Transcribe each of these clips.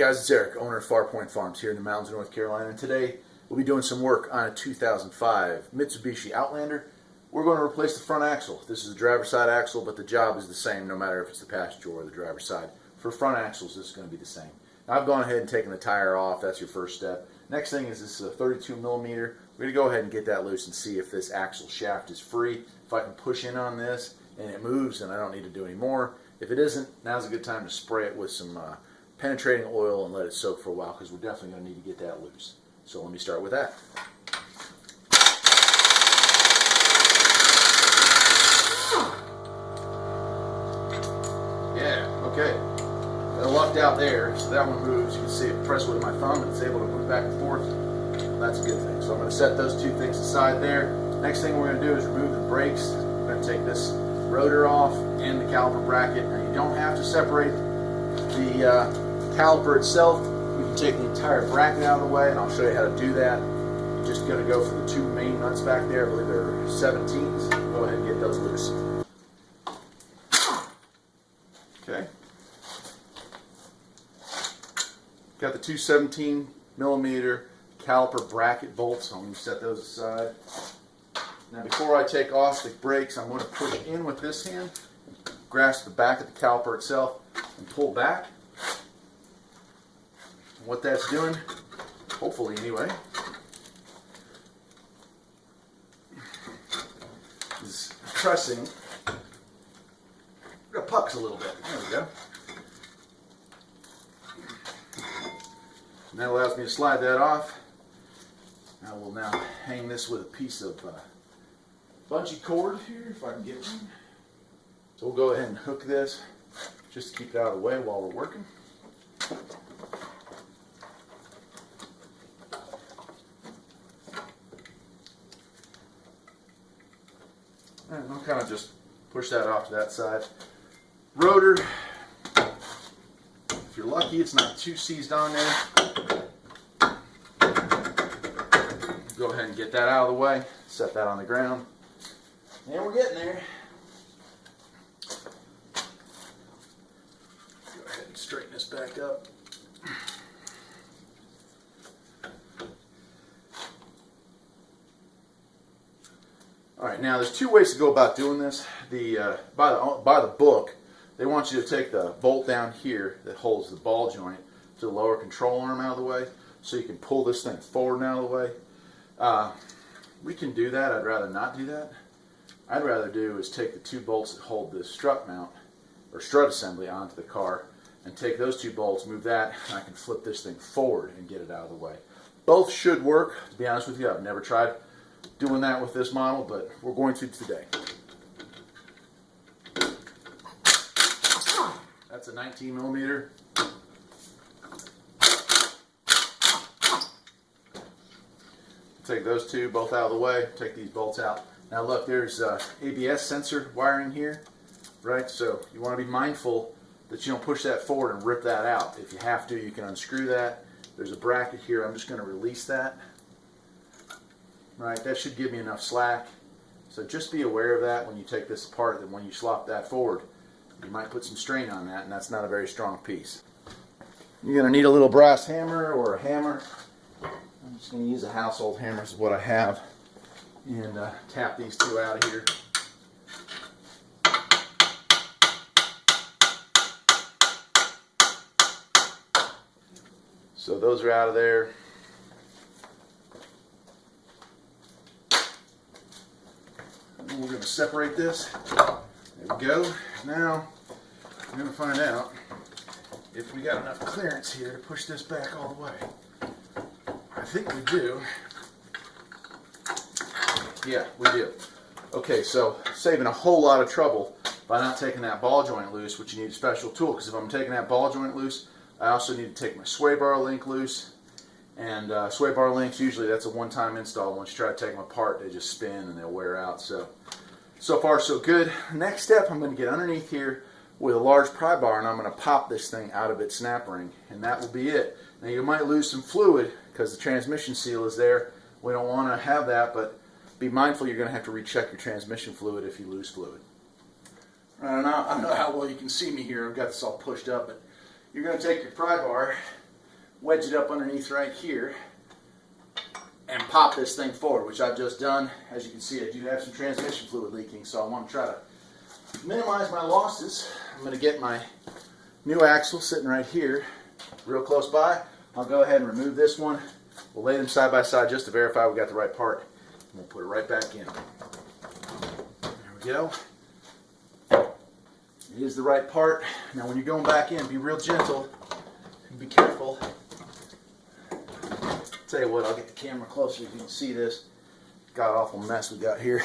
guys, it's Eric, owner of Farpoint Farms here in the mountains of North Carolina, and today we'll be doing some work on a 2005 Mitsubishi Outlander. We're going to replace the front axle. This is the driver's side axle, but the job is the same no matter if it's the passenger or the driver's side. For front axles, this is going to be the same. Now, I've gone ahead and taken the tire off. That's your first step. Next thing is this 32 millimeter. We're going to go ahead and get that loose and see if this axle shaft is free. If I can push in on this and it moves, then I don't need to do any more. If it isn't, now's a good time to spray it with some penetrating oil and let it soak for a while, because we're definitely going to need to get that loose. So let me start with that. Yeah, okay. It lucked out there, so that one moves. You can see it press with my thumb and it's able to move back and forth. That's a good thing. So I'm going to set those two things aside there. Next thing we're going to do is remove the brakes. We're going to take this rotor off and the caliper bracket. Now, you don't have to separate the caliper itself. You can take the entire bracket out of the way, and I'll show you how to do that. You're just going to go for the two main nuts back there. I believe they're 17s. Go ahead and get those loose. Okay. Got the two 17 millimeter caliper bracket bolts. I'm going to set those aside. Now, before I take off the brakes, I'm going to push in with this hand, grasp the back of the caliper itself, and pull back. And what that's doing, hopefully anyway, is pressing the pucks a little bit. There we go. And that allows me to slide that off. I will now hang this with a piece of bungee cord here, if I can get one. So we'll go ahead and hook this just to keep it out of the way while we're working. And I'll kind of just push that off to that side. Rotor, if you're lucky, it's not too seized on there. Go ahead and get that out of the way, set that on the ground. And we're getting there. Go ahead and straighten this back up. Alright, now there's two ways to go about doing this. By the book, they want you to take the bolt down here that holds the ball joint to the lower control arm out of the way, so you can pull this thing forward and out of the way. We can do that. I'd rather not do that. I'd rather do is take the two bolts that hold this strut mount or strut assembly onto the car and take those two bolts, move that, and I can flip this thing forward and get it out of the way. Both should work. To be honest with you, I've never tried doing that with this model, but we're going to today. That's a 19 millimeter. Take those two both out of the way, take these bolts out. Now look, there's ABS sensor wiring here, right? So you want to be mindful that you don't push that forward and rip that out. If you have to, you can unscrew that. There's a bracket here. I'm just going to release that. Right, that should give me enough slack. So just be aware of that when you take this apart, that when you slop that forward, you might put some strain on that, and that's not a very strong piece. You're going to need a little brass hammer or a hammer. I'm just going to use a household hammer, is what I have, and tap these two out of here. So those are out of there. And we're going to separate this. There we go. Now we're going to find out if we got enough clearance here to push this back all the way. I think we do. Yeah, we do. Okay, so saving a whole lot of trouble by not taking that ball joint loose, which you need a special tool, because if I'm taking that ball joint loose, I also need to take my sway bar link loose. And sway bar links, usually that's a one-time install. Once you try to take them apart, they just spin and they'll wear out. So far so good. Next step, I'm going to get underneath here with a large pry bar, and I'm going to pop this thing out of its snap ring, and that will be it. Now you might lose some fluid because the transmission seal is there. We don't want to have that, but be mindful you're going to have to recheck your transmission fluid if you lose fluid. I don't know how well you can see me here. I've got this all pushed up, but you're going to take your pry bar wedge it up underneath right here and pop this thing forward, which I've just done. As you can see, I do have some transmission fluid leaking, so I want to try to minimize my losses. I'm going to get my new axle sitting right here, real close by. I'll go ahead and remove this one. We'll lay them side by side just to verify we got the right part. And we'll put it right back in. There we go. It is the right part. Now when you're going back in, be real gentle and be careful. Tell you what, I'll get the camera closer so you can see this god-awful mess we got here.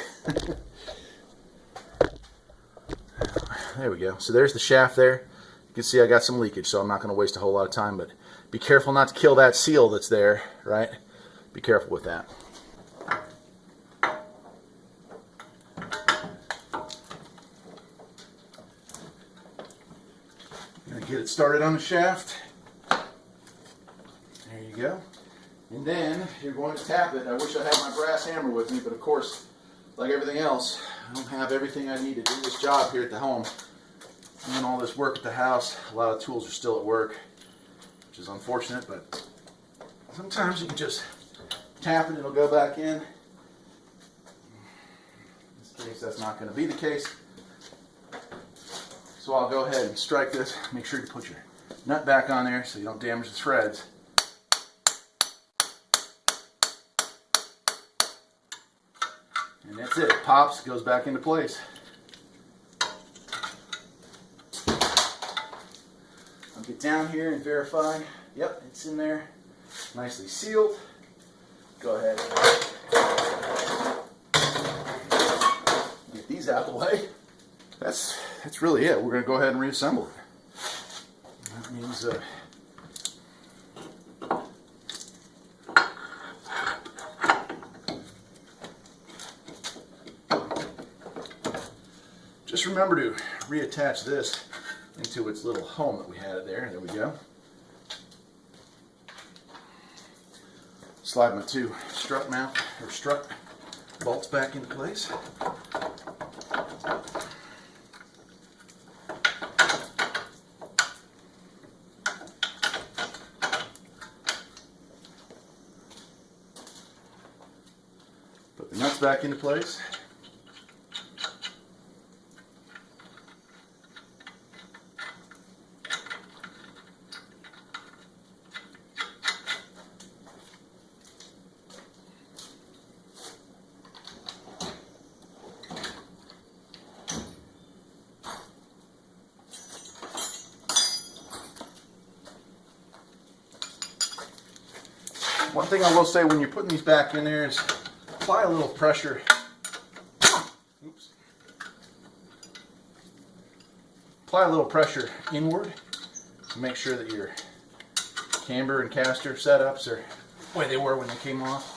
There we go. So there's the shaft there. You can see I got some leakage, so I'm not going to waste a whole lot of time, but be careful not to kill that seal that's there, right? Be careful with that. Gonna get it started on the shaft. There you go. And then you're going to tap it. I wish I had my brass hammer with me, but of course, like everything else, I don't have everything I need to do this job here at the home. Doing all this work at the house, a lot of tools are still at work, which is unfortunate, but sometimes you can just tap it, it'll go back in. In this case, that's not going to be the case. So I'll go ahead and strike this. Make sure you put your nut back on there so you don't damage the threads. And that's it. It pops, goes back into place. I'll get down here and verify. Yep, it's in there. Nicely sealed. Go ahead. Get these out of the way. That's really it. We're going to go ahead and reassemble it. That means just remember to reattach this into its little home that we had there. There we go. Slide my two strut bolts back into place. Put the nuts back into place. One thing I will say when you're putting these back in there is apply a little pressure. Oops. Apply a little pressure inward to make sure that your camber and caster setups are the way they were when they came off.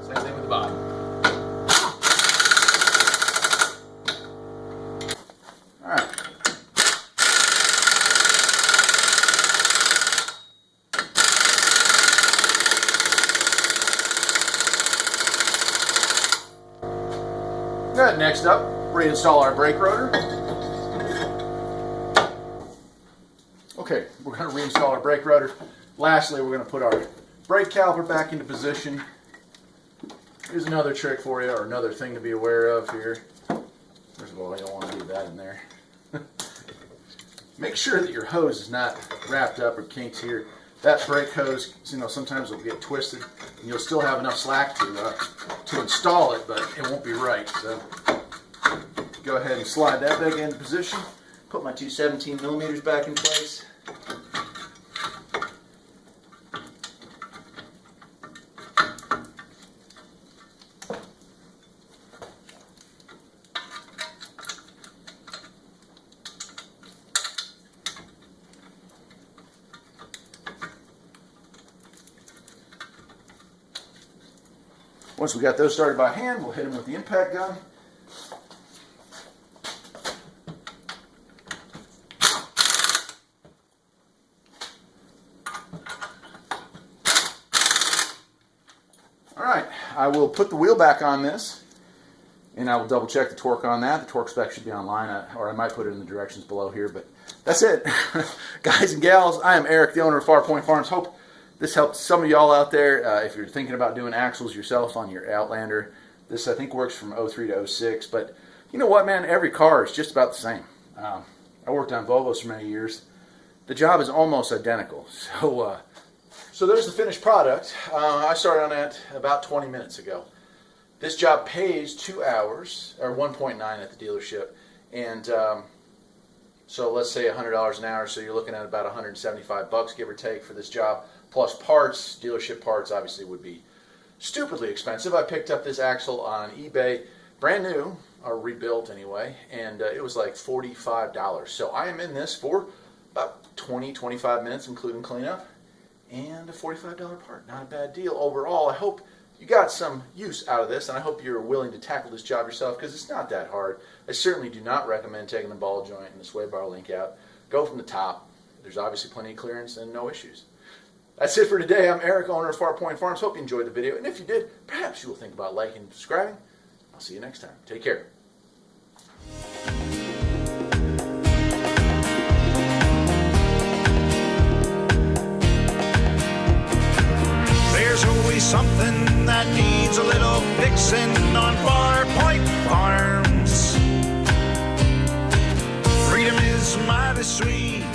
Same thing with the bottom. Alright. Good. Next up, reinstall our brake rotor. Okay, we're going to reinstall our brake rotor. Lastly, we're going to put our brake caliper back into position. Here's another trick for you, or another thing to be aware of here. First of all, you don't want to leave that in there. Make sure that your hose is not wrapped up or kinked here. That brake hose, sometimes it'll get twisted, and you'll still have enough slack to install it, but it won't be right. So go ahead and slide that back into position. Put my two 17 millimeters back in place. Once we got those started by hand, we'll hit them with the impact gun. Alright, I will put the wheel back on this and I will double check the torque on that. The torque spec should be online, or I might put it in the directions below here, but that's it. Guys and gals, I am Eric, the owner of Farpoint Farms. Hope this helped some of y'all out there. If you're thinking about doing axles yourself on your Outlander, this I think works from 03 to 06, but you know what, man, every car is just about the same. I worked on Volvos for many years. The job is almost identical. So there's the finished product. I started on that about 20 minutes ago. This job pays 2 hours, or 1.9 at the dealership, and so let's say $100 an hour, so you're looking at about 175 bucks, give or take, for this job, plus parts. Dealership parts obviously would be stupidly expensive. I picked up this axle on eBay, brand new, or rebuilt anyway, and it was like $45. So I am in this for about 20-25 minutes, including cleanup, and a $45 part. Not a bad deal overall. I hope you got some use out of this, and I hope you're willing to tackle this job yourself, because it's not that hard. I certainly do not recommend taking the ball joint and the sway bar link out. Go from the top. There's obviously plenty of clearance and no issues. That's it for today. I'm Eric, owner of Farpoint Farms. Hope you enjoyed the video, and if you did, perhaps you will think about liking and subscribing. I'll see you next time. Take care. There's always something that needs a little fixing on Farpoint Farms. Freedom is mighty sweet.